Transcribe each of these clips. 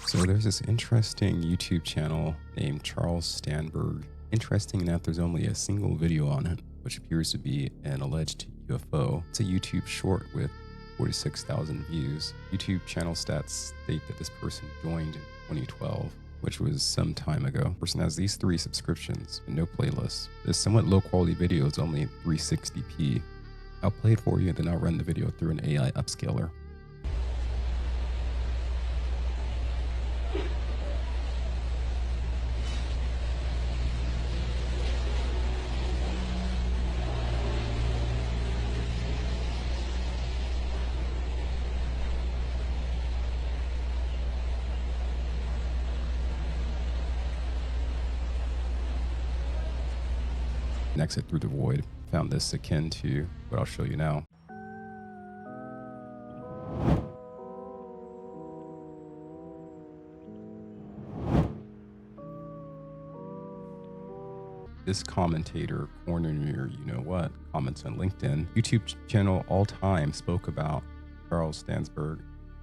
So there's this interesting YouTube channel named Charles Stanberg. Interesting in that there's only a single video on it, which appears to be an alleged UFO. It's a YouTube short with 46,000 views. YouTube channel stats state that this person joined in 2012, which was some time ago. The person has these 3 subscriptions and no playlists. This somewhat low quality video is only 360p. I'll play it for you and then I'll run the video through an AI upscaler. An exit through the void. Found this akin to what I'll show you now. This commentator, corner your you know what, comments on LinkedIn. YouTube channel all time spoke about Charles Stanberg.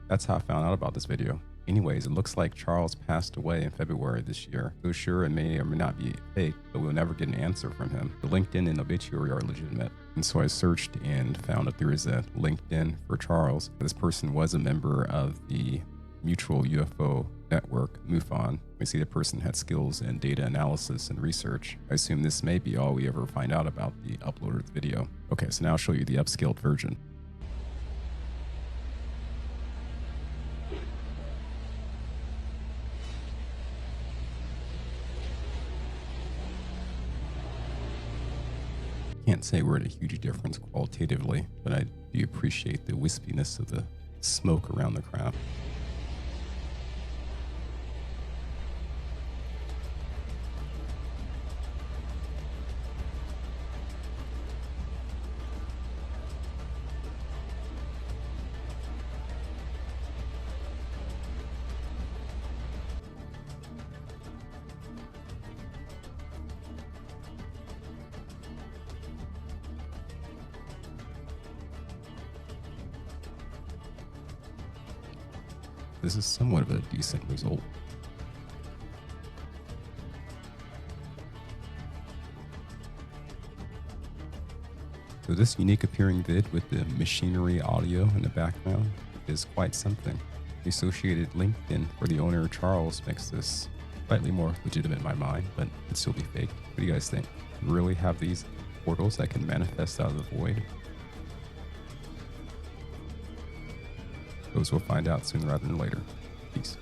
That's how I found out about this video. Anyways, it looks like Charles passed away in February this year. So sure, it may or may not be fake, but we'll never get an answer from him. The LinkedIn and obituary are legitimate. And so I searched and found that there is a LinkedIn for Charles. This person was a member of the mutual UFO network, MUFON. We see the person had skills in data analysis and research. I assume this may be all we ever find out about the uploader of the video. Okay, so now I'll show you the upscaled version. Can't say we're at a huge difference qualitatively, but I do appreciate the wispiness of the smoke around the craft. This is somewhat of a decent result. So this unique appearing vid with the machinery audio in the background is quite something. The associated LinkedIn for the owner Charles makes this slightly more legitimate in my mind, but it'd still be fake. What do you guys think? Do we really have these portals that can manifest out of the void? Those we'll find out sooner rather than later. Peace.